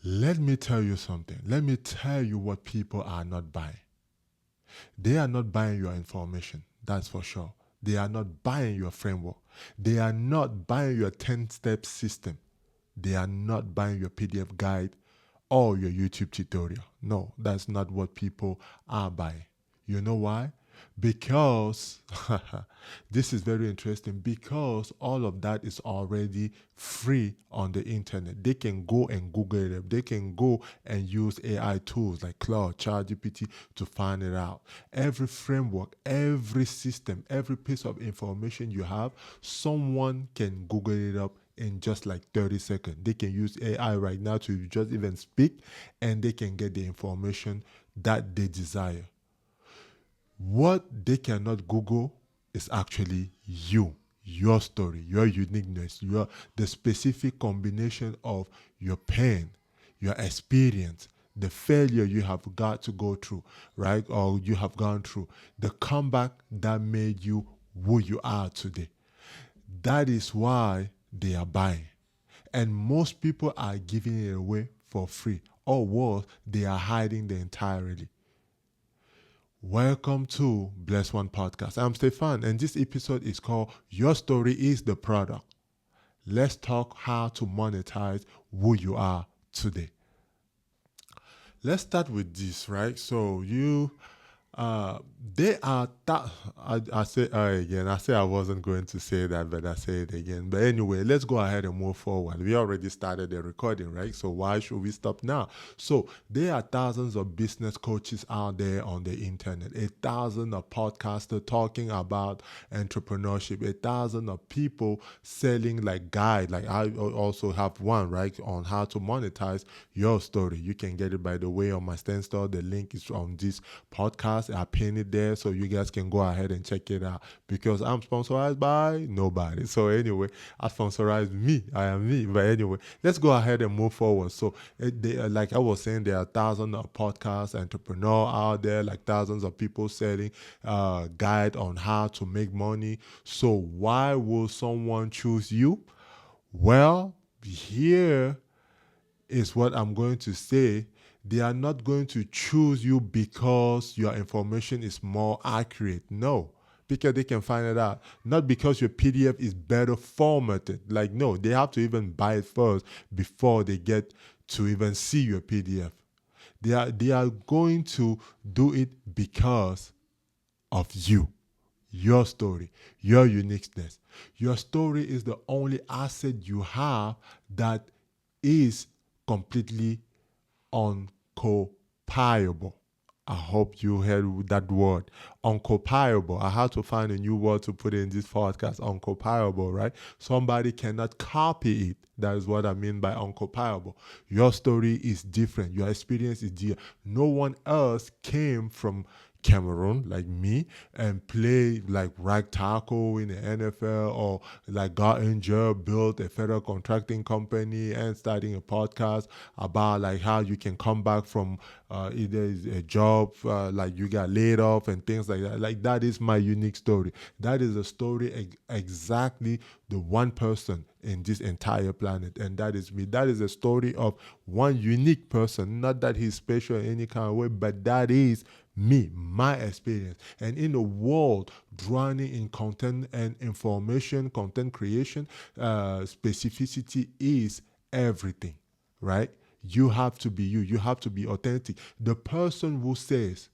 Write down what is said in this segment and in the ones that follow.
Let me tell you something. Let me tell you what people are not buying. They are not buying your information, that's for sure. They are not buying your framework. They are not buying your 10-step system. They are not buying your PDF guide or your YouTube tutorial. No, that's not what people are buying. You know why? Because this is very interesting, because all of that is already free on the internet. They can go and Google it. They can go and use AI tools like Claude, ChatGPT to find it out. Every framework, every system, every piece of information you have, someone can Google it up in just like 30 seconds. They can use AI right now to just even speak, and they can get the information that they desire. What they cannot Google is actually you, your story, your uniqueness, the specific combination of your pain, your experience, the failure you have got to go through, right? Or you have gone through, the comeback that made you who you are today. That is why they are buying. And most people are giving it away for free. Or worse, they are hiding the entirely. Welcome to Bless One Podcast. I'm Stefan, and this episode is called Your Story is the Product. Let's talk how to monetize who you are today. Let's start with this, right? So they are. I say again. I say I wasn't going to say that, but I say it again. But anyway, let's go ahead and move forward. We already started the recording, right? So why should we stop now? So there are thousands of business coaches out there on the internet. 1,000 of podcasters talking about entrepreneurship. 1,000 of people selling like guide. Like I also have one, right, on how to monetize your story. You can get it, by the way, on my stand store. The link is on this podcast. I pin it there so you guys can go ahead and check it out, because I'm sponsored by nobody. So anyway, I sponsorize me. I am me. But anyway, let's go ahead and move forward. So like I was saying, there are thousands of podcast entrepreneurs out there, like thousands of people selling guide on how to make money. So why will someone choose you? Well, here is what I'm going to say. They are not going to choose you because your information is more accurate. No, because they can find it out. Not because your PDF is better formatted. Like, no, they have to even buy it first before they get to even see your PDF. They are going to do it because of you, your story, your uniqueness. Your story is the only asset you have that is completely uncopyable. I hope you heard that word, uncopyable. I had to find a new word to put in this podcast, uncopyable, right? Somebody cannot copy it. That is what I mean by uncopyable. Your story is different. Your experience is different. No one else came from Cameroon like me and play like right tackle in the NFL, or like got injured, built a federal contracting company and starting a podcast about like how you can come back from either a job, like you got laid off and things like that. Like that is my unique story. That is a story exactly the one person in this entire planet, and that is me. That is a story of one unique person. Not that he's special in any kind of way, but that is me, my experience. And in a world drowning in content and information, content creation, specificity is everything, right? You have to be you. You have to be authentic. The person who says,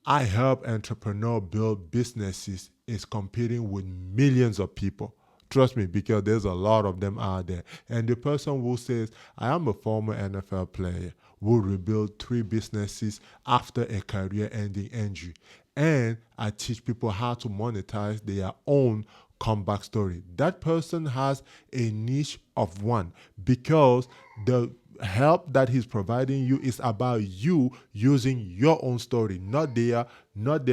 I help entrepreneurs build businesses, is competing with millions of people. Trust me, because there's a lot of them out there. And the person who says, I am a former NFL player, will rebuild 3 businesses after a career-ending injury. And I teach people how to monetize their own comeback story. That person has a niche of one, because the help that he's providing you is about you using your own story, not the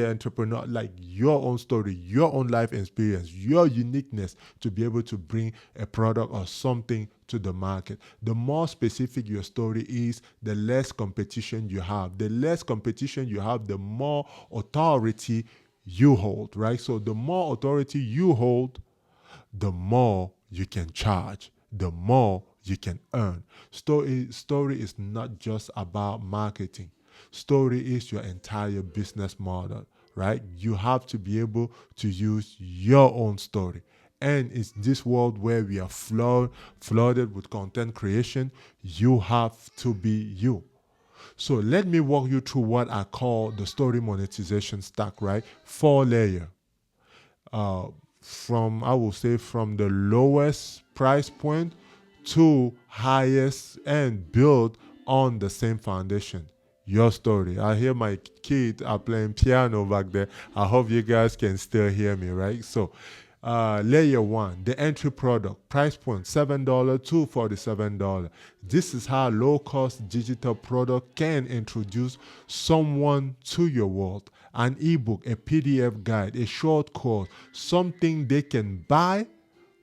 entrepreneur, like your own story, your own life experience, your uniqueness, to be able to bring a product or something to the market. The more specific your story is, the less competition you have. The less competition you have, the more authority you hold, right? So the more authority you hold, the more you can charge, the more you can earn. Story is not just about marketing. Story is your entire business model, right? You have to be able to use your own story. And it's this world where we are flooded with content creation. You have to be you. So let me walk you through what I call the story monetization stack, right? 4 layer. Uh, from, I will say, from the lowest price point to highest, and build on the same foundation. Your story. I hear my kids are playing piano back there. I hope you guys can still hear me, right? So layer one, the entry product, price point $7 to $47. This is how low cost digital product can introduce someone to your world. An ebook, a PDF guide, a short course, something they can buy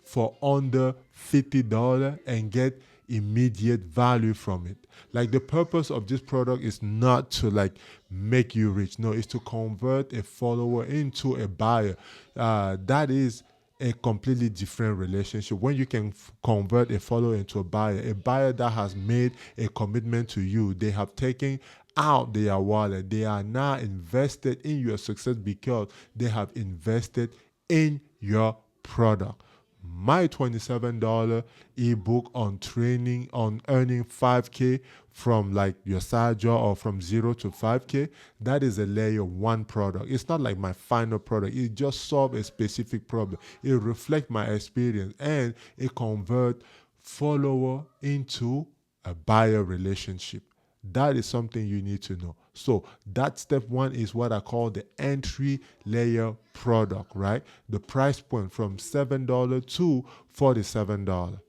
for under $50 and get immediate value from it. Like, the purpose of this product is not to like make you rich. No, it's to convert a follower into a buyer. That is a completely different relationship. When you can convert a follower into a buyer that has made a commitment to you, they have taken out their wallet, they are now invested in your success because they have invested in your product. My $27 ebook on training on earning 5K from like your side job, or from 0 to 5K, that is a layer one product. It's not like my final product. It just solves a specific problem. It reflects my experience, and it converts follower into a buyer relationship. That is something you need to know. So that step one is what I call the entry layer product, right? The price point from $7 to $47.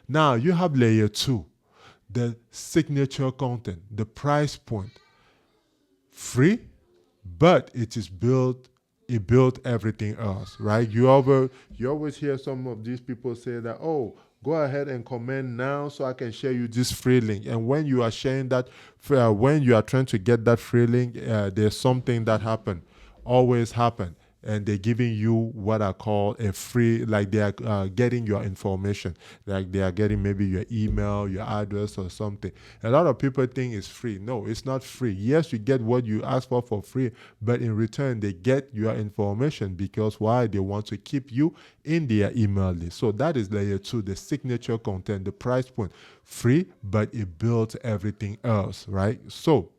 Now you have layer two, the signature content, the price point, free, but it built everything else, right? You always hear some of these people say that, oh, go ahead and comment now so I can share you this free link. And when you are sharing that, when you are trying to get that free link, there's something that always happen, and they're giving you what I call a free, like they are getting your information, like they are getting maybe your email, your address, or something. A lot of people think it's free. No, it's not free. Yes, you get what you ask for free, but in return, they get your information because why? They want to keep you in their email list. So that is layer two, the signature content, the price point, free, but it builds everything else, right? So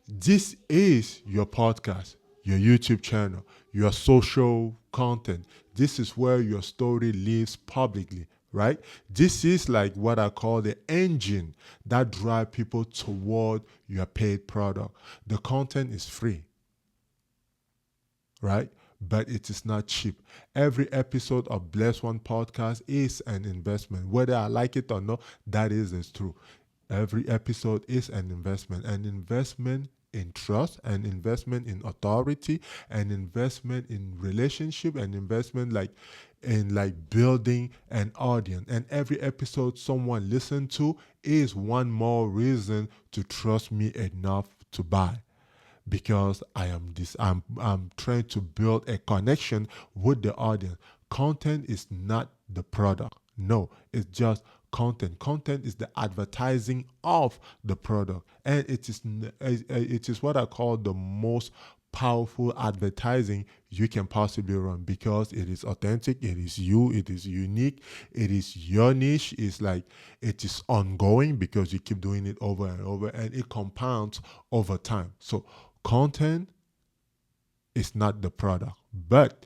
this is your podcast, your YouTube channel, your social content. This is where your story lives publicly, right? This is like what I call the engine that drive people toward your paid product. The content is free, right? But it is not cheap. Every episode of Bless One podcast is an investment. Whether I like it or not, that is true. Every episode is an investment in trust, an investment in authority, an investment in relationship, an investment like in like building an audience. And every episode someone listen to is one more reason to trust me enough to buy, because I'm trying to build a connection with the audience. Content is not the product. No, it's just content. Content is the advertising of the product, and it is what I call the most powerful advertising you can possibly run, because it is authentic, it is you, it is unique, it is your niche. It's like it is ongoing because you keep doing it over and over, and it compounds over time. So content is not the product, but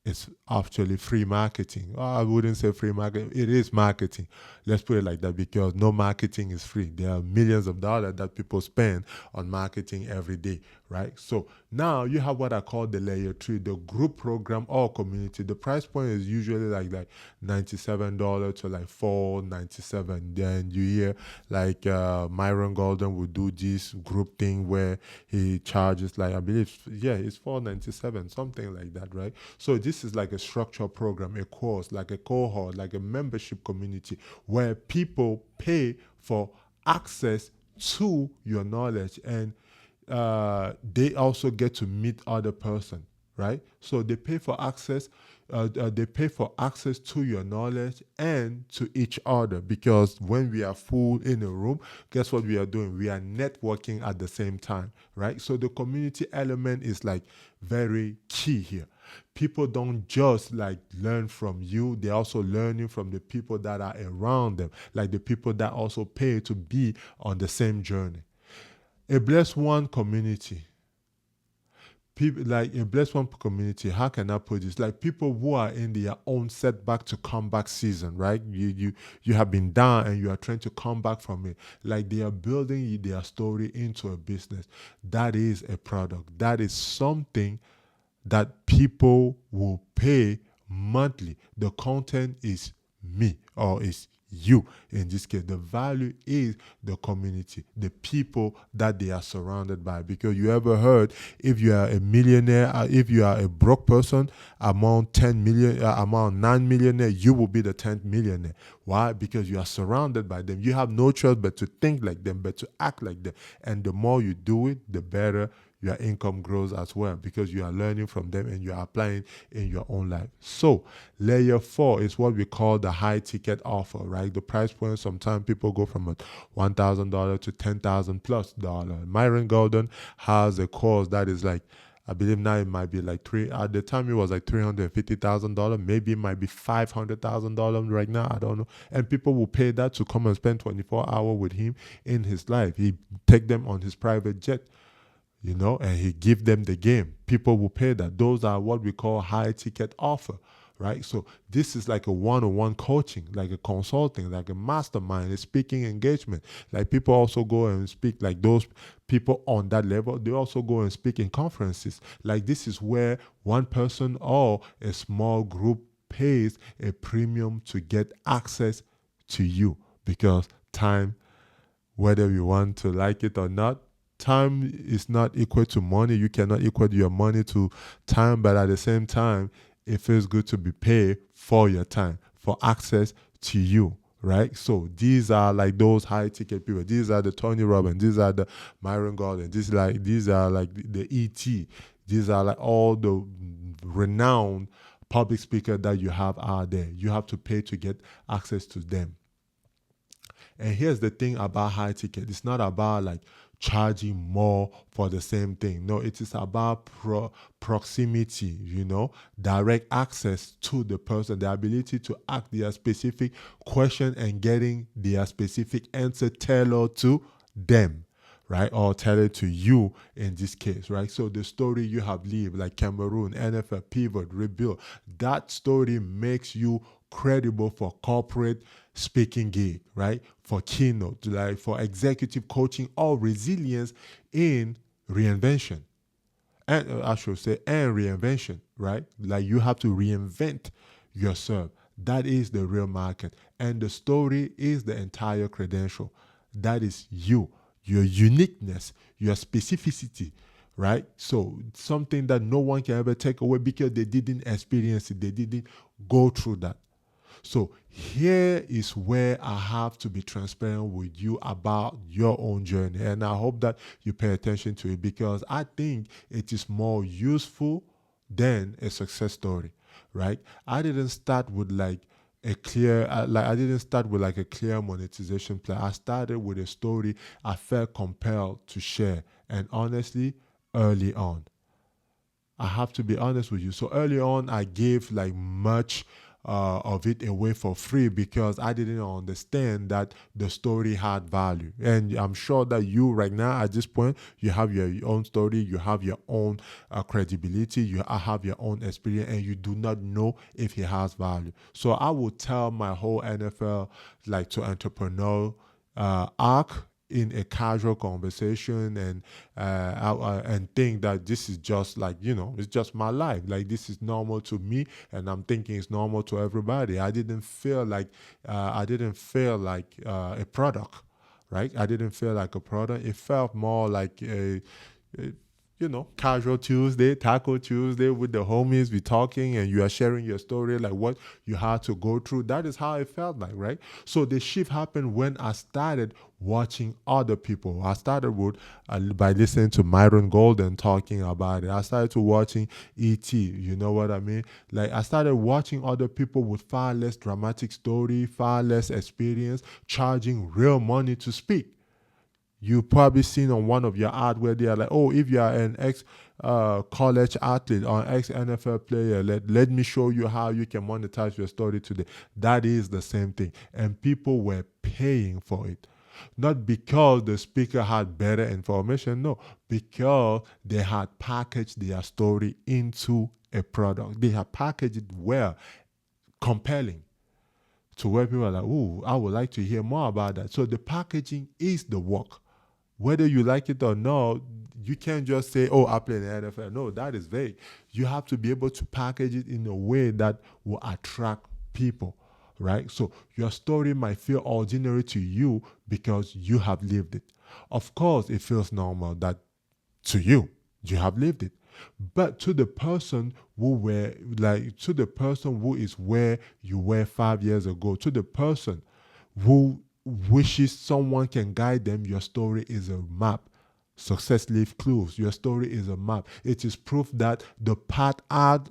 it's actually free marketing. Oh, I wouldn't say free marketing. It is marketing. Let's put it like that, because no marketing is free. There are millions of dollars that people spend on marketing every day, right? So now you have what I call the layer three, the group program or community. The price point is usually like $97 to like $4.97. Then you hear like Myron Golden would do this group thing where he charges like, I believe, yeah, it's $4.97, something like that, right? So this is like a structured program, a course, like a cohort, like a membership community where people pay for access to your knowledge, and they also get to meet other person, right? So they pay for access they pay for access to your knowledge and to each other, because when we are full in a room, guess what we are doing? We are networking at the same time, right? So the community element is like very key here. People don't just like learn from you, they're also learning from the people that are around them, like the people that also pay to be on the same journey. A blessed one community, people like a blessed one community, how can I put this? Like people who are in their own setback to comeback season, right? You have been down and you are trying to come back from it. Like they are building their story into a business. That is a product. That is something that people will pay monthly. The content is me, or is you in this case. The value is the community, the people that they are surrounded by. Because you ever heard, if you are a millionaire, if you are a broke person among 10 million, among 9 millionaire, you will be the 10th millionaire. Why? Because you are surrounded by them. You have no choice but to think like them, but to act like them. And the more you do it, the better your income grows as well, because you are learning from them and you are applying in your own life. So layer 4 is what we call the high ticket offer, right? The price point, sometimes people go from $1,000 to $10,000+. Myron Golden has a course that is like, I believe now it might be like at the time it was like $350,000. Maybe it might be $500,000 right now. I don't know. And people will pay that to come and spend 24 hours with him in his life. He take them on his private jet, and he give them the game. People will pay that. Those are what we call high ticket offer, right? So this is like a one-on-one coaching, like a consulting, like a mastermind, a speaking engagement. Like people also go and speak, like those people on that level, they also go and speak in conferences. Like this is where one person or a small group pays a premium to get access to you, because time, whether you want to like it or not, time is not equal to money. You cannot equate your money to time, but at the same time, it feels good to be paid for your time, for access to you, right? So these are like those high ticket people. These are the Tony Robbins. These are the Myron Golden. These are like the ET. These are like all the renowned public speakers that you have out there. You have to pay to get access to them. And here's the thing about high ticket. It's not about like charging more for the same thing. No, it is about proximity, direct access to the person, the ability to ask their specific question and getting their specific answer tailored to them, right? Or tailored to you in this case, right? So the story you have lived, like Cameroon, NFL, pivot, rebuild, that story makes you credible for corporate speaking gig, right? For keynote, like for executive coaching or resilience in reinvention. And I should say, and reinvention, right? Like you have to reinvent yourself. That is the real market. And the story is the entire credential. That is you, your uniqueness, your specificity, right? So something that no one can ever take away because they didn't experience it, they didn't go through that. So here is where I have to be transparent with you about your own journey. And I hope that you pay attention to it, because I think it is more useful than a success story, right? I didn't start with like a clear, I didn't start with like a clear monetization plan. I started with a story I felt compelled to share. And honestly, early on, I have to be honest with you. So early on, I gave like much of it away for free, because I didn't understand that the story had value. And I'm sure that you right now at this point, you have your own story, you have your own credibility, you have your own experience, and you do not know if it has value. So I will tell my whole NFL like to entrepreneur arc in a casual conversation, and think that this is just like, it's just my life, like this is normal to me, and I'm thinking it's normal to everybody. I didn't feel like a product, right? I didn't feel like a product. It felt more like a casual Tuesday, taco Tuesday with the homies, we talking and you are sharing your story, like what you had to go through. That is how it felt like, right? So the shift happened when I started watching other people. I started with by listening to Myron Golden talking about it. I started to watching E.T., you know what I mean? Like I started watching other people with far less dramatic story, far less experience, charging real money to speak. You probably seen on one of your ad where they are like, oh, if you are an ex college athlete or ex NFL player, let me show you how you can monetize your story today. That is the same thing. And people were paying for it. Not because the speaker had better information, no, because they had packaged their story into a product. They had packaged it well, compelling, to where people are like, oh, I would like to hear more about that. So the packaging is the work. Whether you like it or not, you can't just say, oh, I play in the NFL. No, that is vague. You have to be able to package it in a way that will attract people, right? So your story might feel ordinary to you because you have lived it. Of course, it feels normal that to you, you have lived it. But to the person to the person who is where you were 5 years ago, to the person who wishes someone can guide them, your story is a map. Success leaves clues. Your story is a map. It is proof that the path out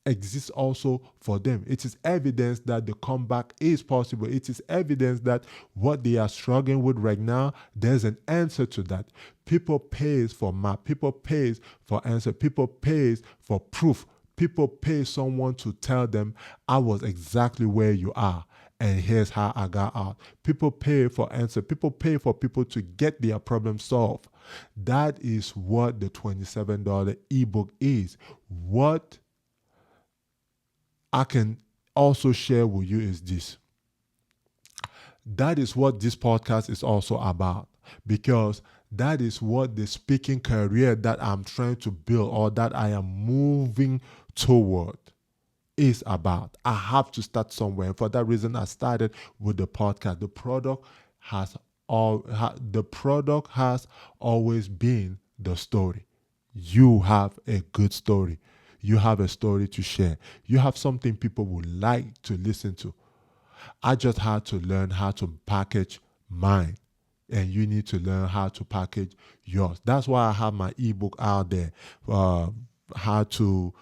exists also for them. It is evidence that the comeback is possible. It is evidence that what they are struggling with right now, there's an answer to that. People pays for map. People pays for answer. People pays for proof. People pay someone to tell them, I was exactly where you are, and here's how I got out. People pay for answer. People pay for people to get their problem solved. That is what the $27 ebook is. What I can also share with you is this. That is what this podcast is also about, because that is what the speaking career that I'm trying to build or that I am moving toward is about. I have to start somewhere. And for that reason, I started with the podcast. The product has always been the story. You have a good story. You have a story to share. You have something people would like to listen to. I just had to learn how to package mine. And you need to learn how to package yours. That's why I have my ebook out there. How to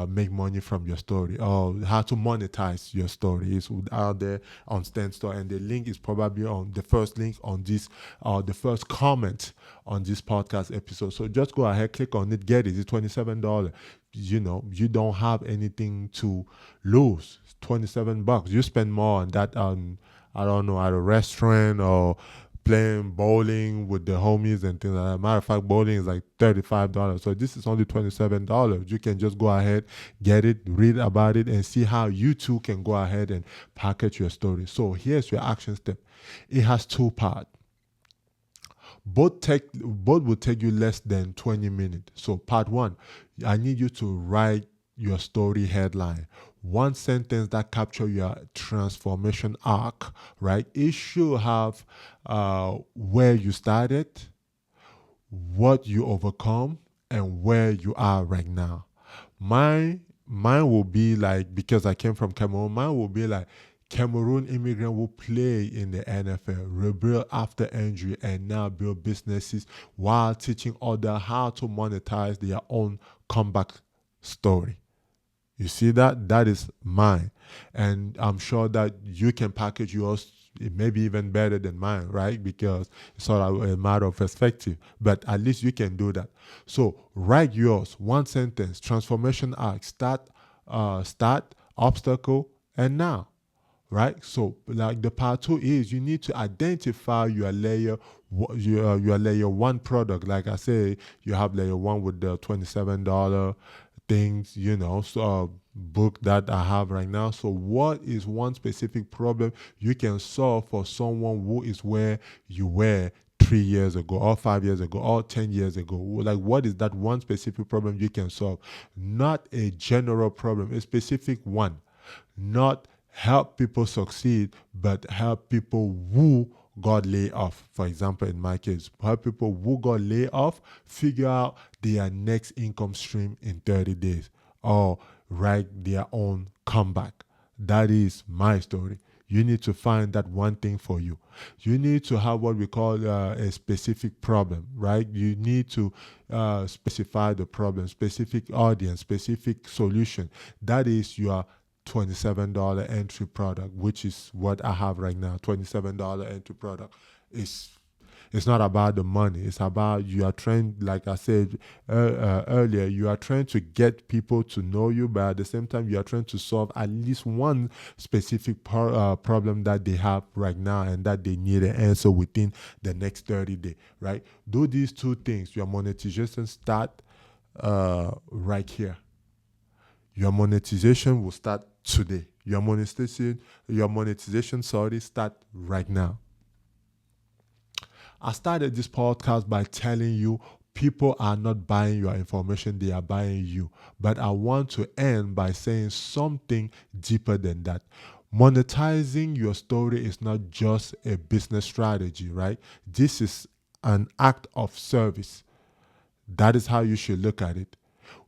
make money from your story, or how to monetize your story. It's out there on Stand Store, and the link is probably on the first link on this, the first comment on this podcast episode. So just go ahead, click on it, get it. It's $27. You don't have anything to lose. It's $27. You spend more on that I don't know, at a restaurant or playing bowling with the homies and things like that. Matter of fact, bowling is like $35. So this is only $27. You can just go ahead, get it, read about it, and see how you too can go ahead and package your story. So here's your action step. It has two parts. Both will take you less than 20 minutes. So part one, I need you to write your story headline. One sentence that capture your transformation arc, right? It should have where you started, what you overcome, and where you are right now. Mine will be like, because I came from Cameroon, mine will be like, Cameroon immigrant will play in the NFL, rebuild after injury, and now build businesses while teaching others how to monetize their own comeback story. You see that? That is mine. And I'm sure that you can package yours maybe even better than mine, right? Because it's sort of a matter of perspective. But at least you can do that. So write yours, one sentence, transformation arc, start, obstacle, and now. Right? So like the part two is you need to identify your your layer one product. Like I say, you have layer one with the $27 things, so book that I have right now. So what is one specific problem you can solve for someone who is where you were 3 years ago or 5 years ago or 10 years ago? Like, what is that one specific problem you can solve? Not a general problem, a specific one. Not help people succeed, but help people who got laid off. For example, in my case, help people who got laid off figure out their next income stream in 30 days or write their own comeback. That is my story. You need to find that one thing for you. You need to have what we call a specific problem, right? You need to specify the problem, specific audience, specific solution. That is your $27 entry product, which is what I have right now. $27 entry product is, it's not about the money. It's about, you are trying, like I said earlier, you are trying to get people to know you, but at the same time, you are trying to solve at least one specific problem that they have right now and that they need an answer within the next 30 days, right? Do these two things. Your monetization start right here. Your monetization will start today. Your monetization, sorry, start right now. I started this podcast by telling you people are not buying your information, they are buying you. But I want to end by saying something deeper than that. Monetizing your story is not just a business strategy, right? This is an act of service. That is how you should look at it.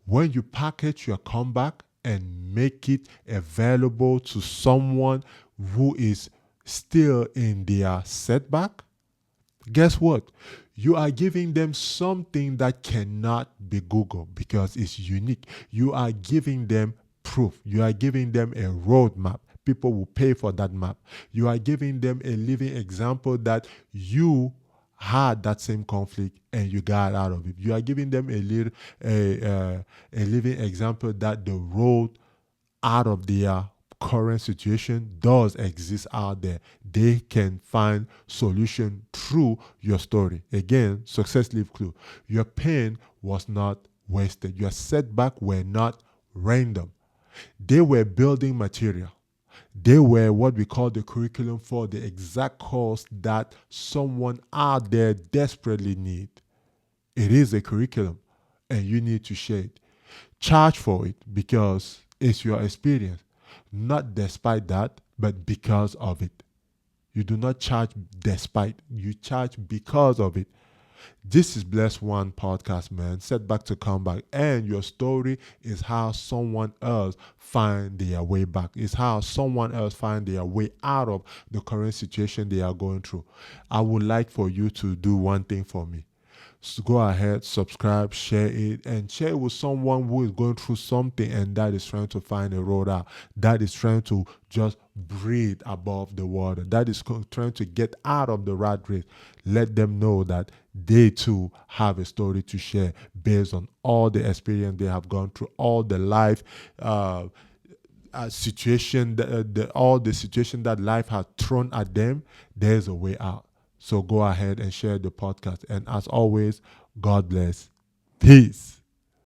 When you package your comeback and make it available to someone who is still in their setback, guess what? You are giving them something that cannot be Googled because it's unique. You are giving them proof. You are giving them a roadmap. People will pay for that map. You are giving them a living example that you had that same conflict and you got out of it. You are giving them a living example that the road out of their current situation does exist out there. They can find solution through your story. Again, success leave clue. Your pain was not wasted. Your setback were not random. They were building material. They were what we call the curriculum for the exact course that someone out there desperately need. It is a curriculum and you need to share it. Charge for it because it's your experience. Not despite that, but because of it. You do not charge despite, you charge because of it. This is Bless One podcast, man. Setback to comeback. And your story is how someone else find their way back. It's how someone else find their way out of the current situation they are going through. I would like for you to do one thing for me. So go ahead, subscribe, share it, and share it with someone who is going through something and that is trying to find a road out, that is trying to just breathe above the water, that is trying to get out of the rat race. Let them know that they too have a story to share based on all the experience they have gone through, all the life situation, all the situation that life has thrown at them. There's a way out. So go ahead and share the podcast. And as always, God bless. Peace.